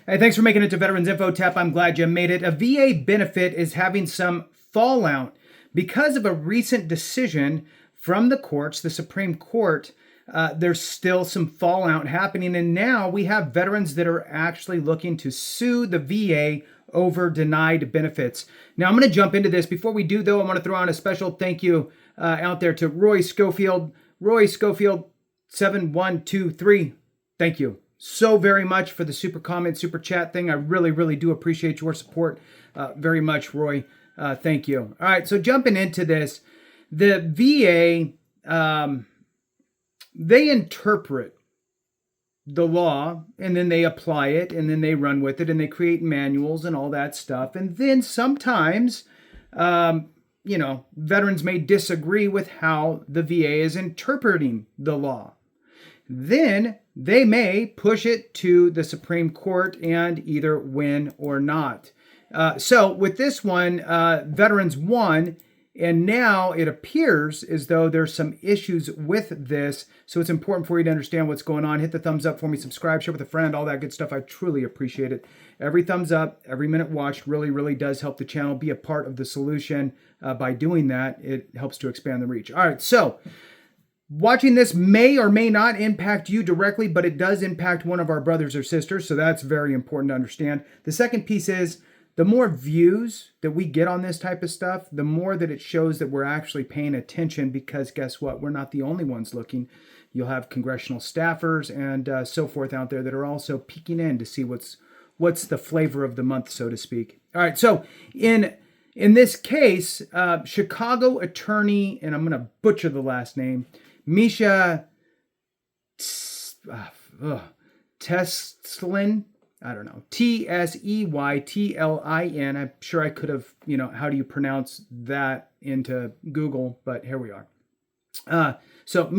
Hey, thanks for making it to Veterans Info Tap. I'm glad you made it. A VA benefit is having some fallout because of a recent decision from the courts, the Supreme Court. There's still some fallout happening, and now we have veterans that are actually looking to sue the VA over denied benefits. Now, I'm going to jump into this. Before we do, though, I want to throw out a special thank you out there to Roy Schofield. Roy Schofield 7123. Thank you so very much for the super comment, super chat thing. I really, really do appreciate your support very much, Roy. Thank you. All right, so jumping into this, the VA, they interpret the law and then they apply it and then they run with it and they create manuals and all that stuff. And then sometimes, veterans may disagree with how the VA is interpreting the law. Then they may push it to the Supreme Court and either win or not. So with this one, veterans won, and now it appears as though there's some issues with this. So it's important for you to understand what's going on. Hit the thumbs up for me, subscribe, share with a friend, all that good stuff. I truly appreciate it. Every thumbs up, every minute watched really, really does help the channel be a part of the solution. By doing that, it helps to expand the reach. All right, so watching this may or may not impact you directly, but it does impact one of our brothers or sisters, so that's very important to understand. The second piece is the more views that we get on this type of stuff, the more that it shows that we're actually paying attention, because guess what? We're not the only ones looking. You'll have congressional staffers and so forth out there that are also peeking in to see what's the flavor of the month, so to speak. All right, so in this case, Chicago attorney, and I'm going to butcher the last name, Misha Teslin, I don't know, Tseytlin. I'm sure I could have, how do you pronounce that into Google, but here we are. So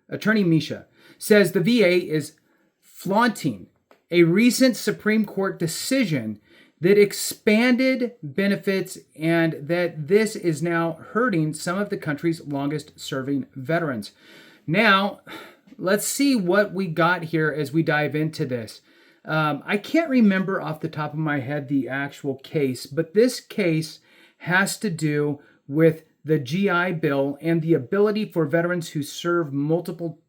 Attorney Misha, says the VA is flaunting a recent Supreme Court decision that expanded benefits and that this is now hurting some of the country's longest serving veterans. Now, let's see what we got here as we dive into this. I can't remember off the top of my head the actual case, but this case has to do with the GI Bill and the ability for veterans who serve multiple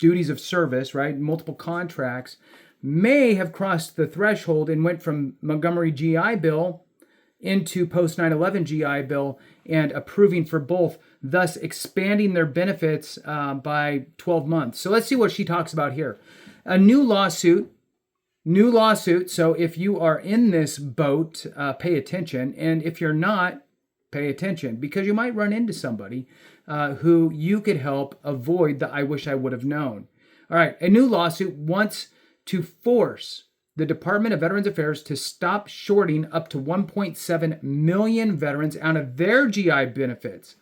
duties of service, right, multiple contracts, may have crossed the threshold and went from Montgomery GI Bill into post-911 GI Bill and approving for both, thus expanding their benefits by 12 months. So let's see what she talks about here. A new lawsuit. So if you are in this boat, pay attention. And if you're not, pay attention, because you might run into somebody who you could help avoid the I wish I would have known. All right, a new lawsuit wants to force the Department of Veterans Affairs to stop shorting up to 1.7 million veterans out of their GI benefits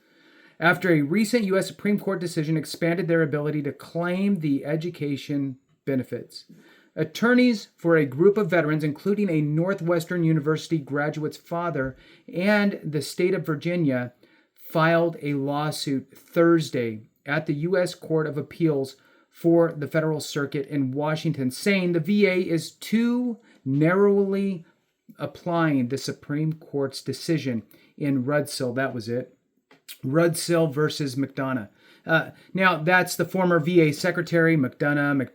after a recent U.S. Supreme Court decision expanded their ability to claim the education benefits. Attorneys for a group of veterans, including a Northwestern University graduate's father and the state of Virginia, filed a lawsuit Thursday at the U.S. Court of Appeals for the Federal Circuit in Washington, saying the VA is too narrowly applying the Supreme Court's decision in Rudsill. That was it. Rudsill versus McDonough. Now, that's the former VA Secretary, McDonough,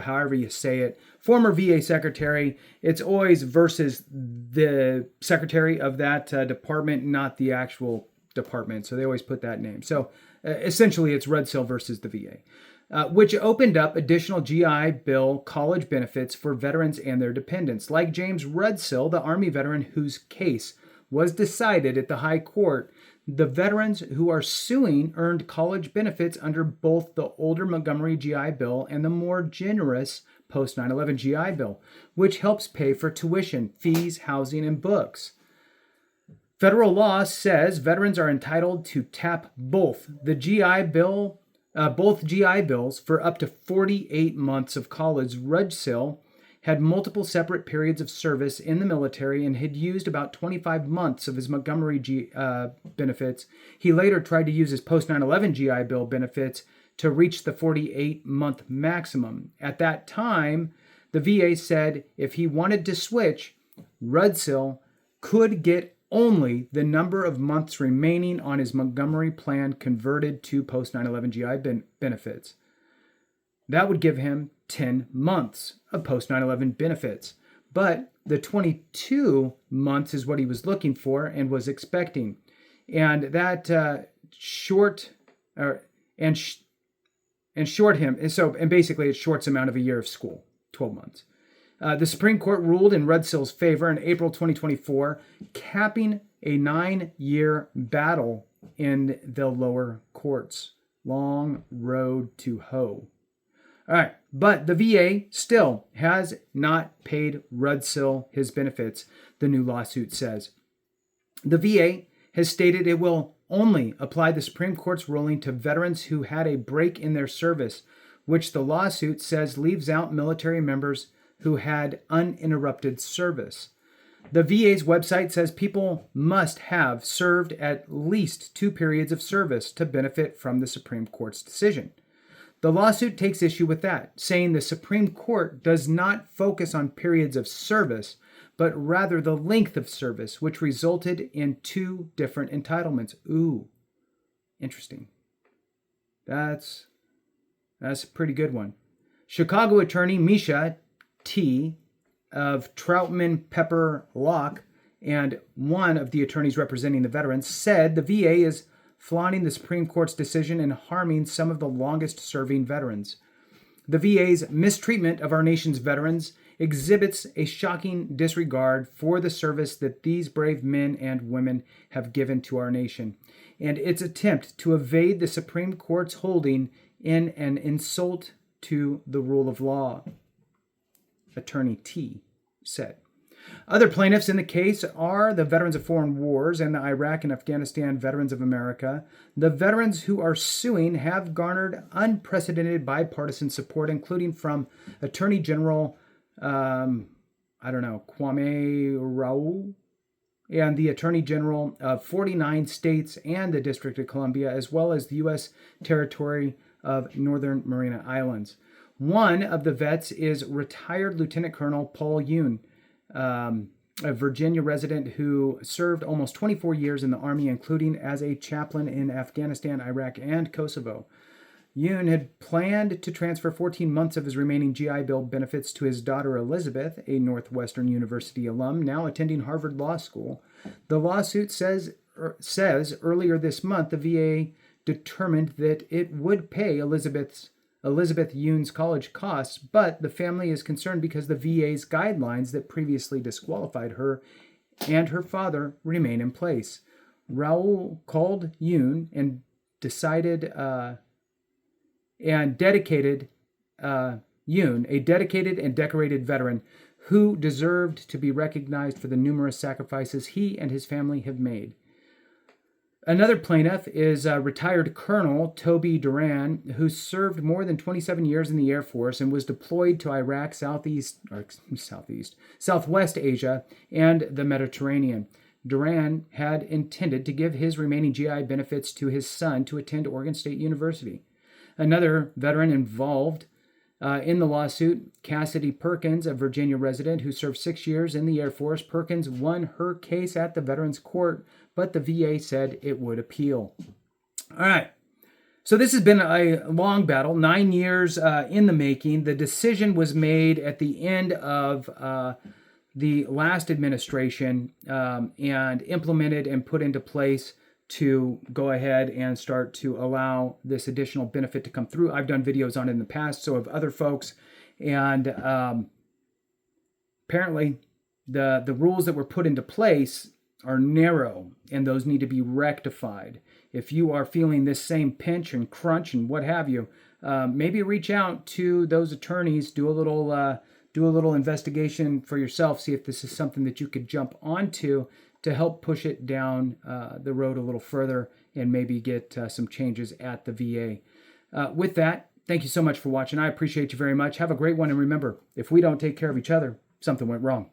however you say it. Former VA Secretary. It's always versus the Secretary of that department, not the actual department. So they always put that name. So essentially, it's Rudsill versus the VA, which opened up additional GI Bill college benefits for veterans and their dependents. Like James Rudsill, the Army veteran whose case was decided at the High Court, the veterans who are suing earned college benefits under both the older Montgomery GI Bill and the more generous post-911 GI Bill, which helps pay for tuition, fees, housing, and books. Federal law says veterans are entitled to tap both GI Bills for up to 48 months of college. Rudsill had multiple separate periods of service in the military and had used about 25 months of his Montgomery benefits. He later tried to use his post-911 GI Bill benefits to reach the 48-month maximum. At that time, The VA said if he wanted to switch, Rudsill could get only the number of months remaining on his Montgomery plan converted to post-9/11 GI benefits. That would give him 10 months of post-9/11 benefits. But the 22 months is what he was looking for and was expecting. And that short him. And basically it shorts him out of a year of school, 12 months. The Supreme Court ruled in Rudsill's favor in April 2024, capping a 9-year battle in the lower courts. Long road to hoe. All right, but the VA still has not paid Rudsill his benefits, the new lawsuit says. The VA has stated it will only apply the Supreme Court's ruling to veterans who had a break in their service, which the lawsuit says leaves out military members who had uninterrupted service. The VA's website says people must have served at least 2 periods of service to benefit from the Supreme Court's decision. The lawsuit takes issue with that, saying the Supreme Court does not focus on periods of service, but rather the length of service, which resulted in 2 different entitlements. Ooh, interesting. That's a pretty good one. Chicago attorney Misha T. of Troutman Pepper Locke and one of the attorneys representing the veterans said the VA is flaunting the Supreme Court's decision and harming some of the longest-serving veterans. The VA's mistreatment of our nation's veterans exhibits a shocking disregard for the service that these brave men and women have given to our nation, and its attempt to evade the Supreme Court's holding in an insult to the rule of law, Attorney T. said. Other plaintiffs in the case are the Veterans of Foreign Wars and the Iraq and Afghanistan Veterans of America. The veterans who are suing have garnered unprecedented bipartisan support, including from Attorney General, Kwame Raoul, and the Attorney General of 49 states and the District of Columbia, as well as the U.S. territory of Northern Mariana Islands. One of the vets is retired Lieutenant Colonel Paul Yoon, a Virginia resident who served almost 24 years in the Army, including as a chaplain in Afghanistan, Iraq, and Kosovo. Yoon had planned to transfer 14 months of his remaining GI Bill benefits to his daughter Elizabeth, a Northwestern University alum, now attending Harvard Law School. The lawsuit says earlier this month the VA determined that it would pay Elizabeth Yoon's college costs, but the family is concerned because the VA's guidelines that previously disqualified her and her father remain in place. Raoul called Yoon and dedicated Yoon, a dedicated and decorated veteran who deserved to be recognized for the numerous sacrifices he and his family have made. Another plaintiff is retired Colonel Toby Duran, who served more than 27 years in the Air Force and was deployed to Iraq, Southwest Asia, and the Mediterranean. Duran had intended to give his remaining GI benefits to his son to attend Oregon State University. Another veteran involved in the lawsuit, Cassidy Perkins, a Virginia resident who served 6 years in the Air Force. Perkins won her case at the Veterans Court, but the VA said it would appeal. All right. So this has been a long battle, 9 years in the making. The decision was made at the end of the last administration and implemented and put into place to go ahead and start to allow this additional benefit to come through. I've done videos on it in the past, so have other folks. And apparently the rules that were put into place are narrow, and those need to be rectified. If you are feeling this same pinch and crunch and what have you, maybe reach out to those attorneys, do a little investigation for yourself, see if this is something that you could jump onto to help push it down the road a little further and maybe get some changes at the VA. With that, thank you so much for watching. I appreciate you very much. Have a great one, and remember, if we don't take care of each other, something went wrong.